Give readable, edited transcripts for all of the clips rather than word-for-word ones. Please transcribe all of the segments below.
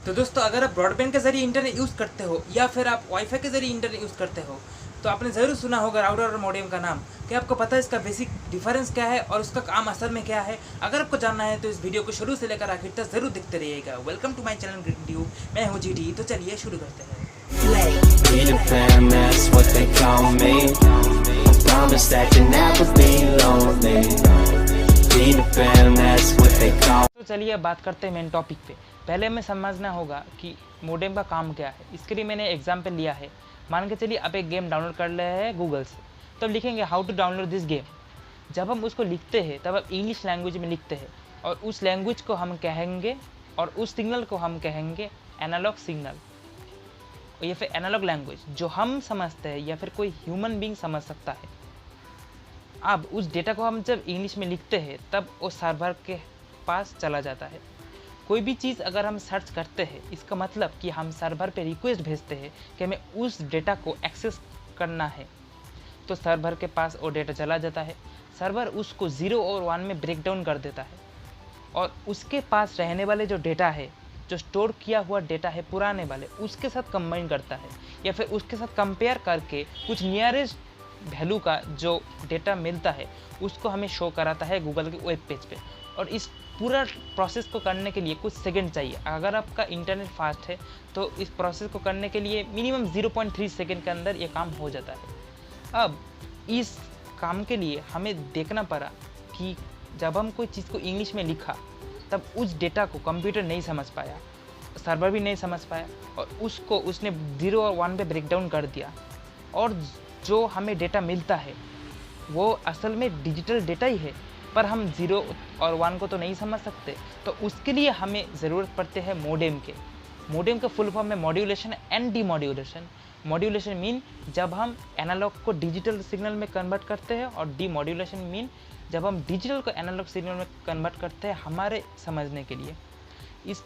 तो दोस्तों, अगर आप ब्रॉडबैंड के ज़रिए इंटरनेट यूज़ करते हो या फिर आप वाईफाई के ज़रिए इंटरनेट यूज़ करते हो, तो आपने ज़रूर सुना होगा राउटर और मॉडेम का नाम। क्या आपको पता है इसका बेसिक डिफरेंस क्या है और उसका काम असल में क्या है? अगर आपको जानना है तो इस वीडियो को शुरू से लेकर आखिर तक ज़रूर देखते रहिएगा। Welcome to my channel green tube, मैं हूँ जीटी। तो चलिए शुरू करते हैं। Peter Pan, that's what they call me. Promise that you'll never be lonely. Peter Pan, that's what they call. तो चलिए अब बात करते हैं मेन टॉपिक पे। पहले हमें समझना होगा कि मोडेम का काम क्या है। इसके लिए मैंने एग्जाम्पल लिया है। मान के चलिए आप एक गेम डाउनलोड कर रहे हैं गूगल से, तब लिखेंगे how to download this game. जब हम उसको लिखते हैं तब आप इंग्लिश लैंग्वेज में लिखते हैं और उस लैंग्वेज को हम कहेंगे और उस सिग्नल को हम कहेंगे एनालॉग सिग्नल या फिर एनालॉग लैंग्वेज, जो हम समझते हैं या फिर कोई ह्यूमन बीइंग समझ सकता है। अब उस डेटा को हम जब इंग्लिश में लिखते हैं तब वो सर्वर के पास चला जाता है। कोई भी चीज़ अगर हम सर्च करते हैं, इसका मतलब कि हम सर्वर पे रिक्वेस्ट भेजते हैं कि हमें उस डेटा को एक्सेस करना है, तो सर्वर के पास वो डेटा चला जाता है। सर्वर उसको 0 और 1 में ब्रेक डाउन कर देता है और उसके पास रहने वाले जो डेटा है, जो स्टोर किया हुआ डेटा है पुराने वाले, उसके साथ कंबाइन करता है या फिर उसके साथ कंपेयर करके कुछ नियरेस्ट वैल्यू का जो डेटा मिलता है उसको हमें शो कराता है गूगल के वेब पेज पे। और इस पूरा प्रोसेस को करने के लिए कुछ सेकंड चाहिए। अगर आपका इंटरनेट फास्ट है तो इस प्रोसेस को करने के लिए मिनिमम 0.3 सेकंड के अंदर ये काम हो जाता है। अब इस काम के लिए हमें देखना पड़ा कि जब हम कोई चीज़ को इंग्लिश में लिखा तब उस डेटा को कंप्यूटर नहीं समझ पाया, सर्वर भी नहीं समझ पाया और उसको उसने 0 और 1 पे ब्रेक डाउन कर दिया। और जो हमें डेटा मिलता है वो असल में डिजिटल डेटा ही है, पर हम 0 और 1 को तो नहीं समझ सकते। तो उसके लिए हमें ज़रूरत पड़ते हैं मोडेम के। मोडेम का फुल फॉर्म है modulation and demodulation. Modulation mean जब हम एनालॉग को डिजिटल सिग्नल में कन्वर्ट करते हैं और डीमॉड्यूलेशन मीन जब हम डिजिटल को एनालॉग सिग्नल में कन्वर्ट करते हैं हमारे समझने के लिए। इस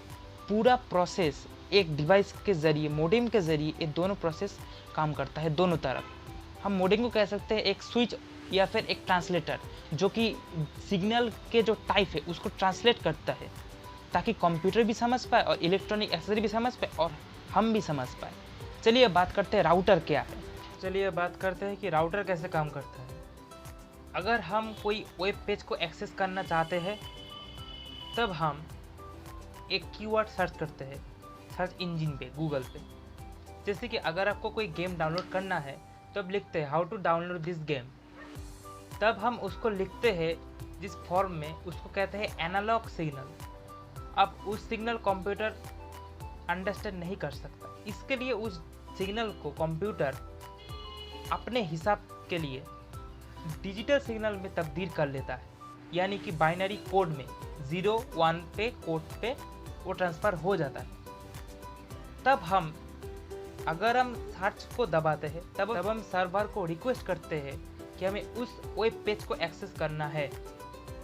पूरा प्रोसेस एक डिवाइस के ज़रिए, मोडेम के ज़रिए ये दोनों प्रोसेस काम करता है दोनों तरफ। हम मोडेम को कह सकते हैं एक स्विच या फिर एक ट्रांसलेटर, जो कि सिग्नल के जो टाइप है उसको ट्रांसलेट करता है ताकि कंप्यूटर भी समझ पाए और इलेक्ट्रॉनिक एक्सेसरी भी समझ पाए और हम भी समझ पाए। चलिए अब बात करते हैं राउटर क्या है। चलिए अब बात करते हैं कि राउटर कैसे काम करता है। अगर हम कोई वेब पेज को एक्सेस करना चाहते हैं तब हम एक कीवर्ड सर्च करते हैं सर्च इंजन पे, गूगल पे। जैसे कि अगर आपको कोई गेम डाउनलोड करना है तब लिखते हैं how to download this game. तब हम उसको लिखते हैं जिस फॉर्म में, उसको कहते हैं एनालॉग सिग्नल। अब उस सिग्नल कंप्यूटर अंडरस्टैंड नहीं कर सकता, इसके लिए उस सिग्नल को कंप्यूटर अपने हिसाब के लिए डिजिटल सिग्नल में तब्दील कर लेता है, यानी कि बाइनरी कोड में 0 1 पे कोड पे वो ट्रांसफ़र हो जाता है। तब हम अगर हम सर्च को दबाते हैं तब हम सर्वर को रिक्वेस्ट करते हैं कि हमें उस वेब पेज को एक्सेस करना है।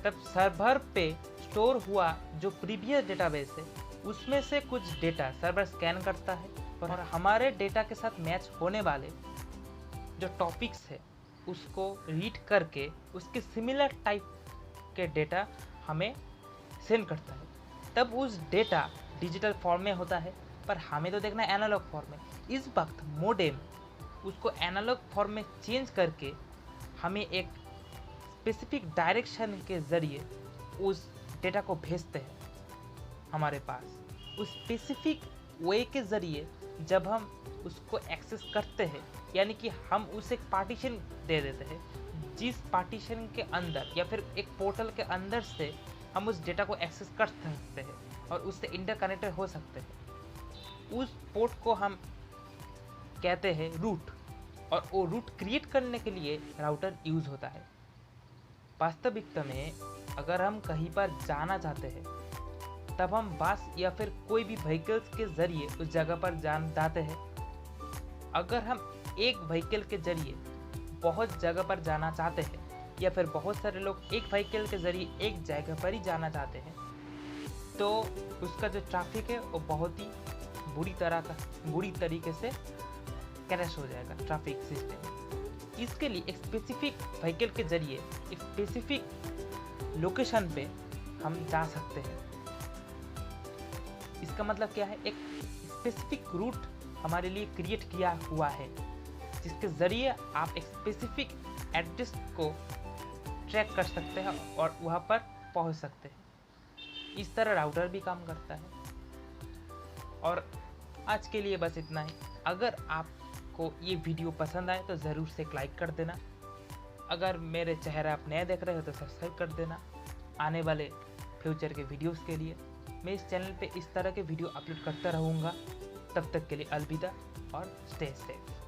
तब सर्वर पे स्टोर हुआ जो प्रीवियस डेटाबेस है उसमें से कुछ डेटा सर्वर स्कैन करता है और हमारे डेटा के साथ मैच होने वाले जो टॉपिक्स है उसको रीड करके उसके सिमिलर टाइप के डेटा हमें सेंड करता है। तब उस डेटा डिजिटल फॉर्म में होता है, पर हमें तो देखना है एनालॉग फॉर्म में। इस वक्त मोडेम उसको एनालॉग फॉर्म में चेंज करके हमें एक स्पेसिफिक डायरेक्शन के ज़रिए उस डेटा को भेजते हैं हमारे पास। उस स्पेसिफिक वे के ज़रिए जब हम उसको एक्सेस करते हैं, यानी कि हम उसे एक पार्टीशन दे देते हैं, जिस पार्टीशन के अंदर या फिर एक पोर्टल के अंदर से हम उस डेटा को एक्सेस कर सकते हैं और उससे इंटरकनेक्टेड हो सकते हैं। उस पोर्ट को हम कहते हैं रूट, और वो रूट क्रिएट करने के लिए राउटर यूज़ होता है। वास्तविकता में अगर हम कहीं पर जाना चाहते हैं तब हम बस या फिर कोई भी व्हीकल्स के ज़रिए उस जगह पर जाते हैं। अगर हम एक व्हीकल के ज़रिए बहुत जगह पर जाना चाहते हैं या फिर बहुत सारे लोग एक व्हीकल के ज़रिए एक जगह पर ही जाना चाहते हैं, तो उसका जो ट्रैफिक है वो बहुत ही बुरी तरीके से क्रैश हो जाएगा ट्रैफिक सिस्टम। इसके लिए एक स्पेसिफिक व्हीकल के ज़रिए एक स्पेसिफिक लोकेशन पे हम जा सकते हैं। इसका मतलब क्या है, एक स्पेसिफिक रूट हमारे लिए क्रिएट किया हुआ है जिसके ज़रिए आप एक स्पेसिफिक एड्रेस को ट्रैक कर सकते हैं और वहाँ पर पहुँच सकते हैं। इस तरह राउटर भी काम करता है। और आज के लिए बस इतना ही। अगर आपको ये वीडियो पसंद आए तो ज़रूर से एक लाइक कर देना। अगर मेरे चेहरा आप नए देख रहे हो तो सब्सक्राइब कर देना आने वाले फ्यूचर के वीडियोस के लिए। मैं इस चैनल पे इस तरह के वीडियो अपलोड करता रहूँगा। तब तक के लिए अलविदा और स्टे सेफ।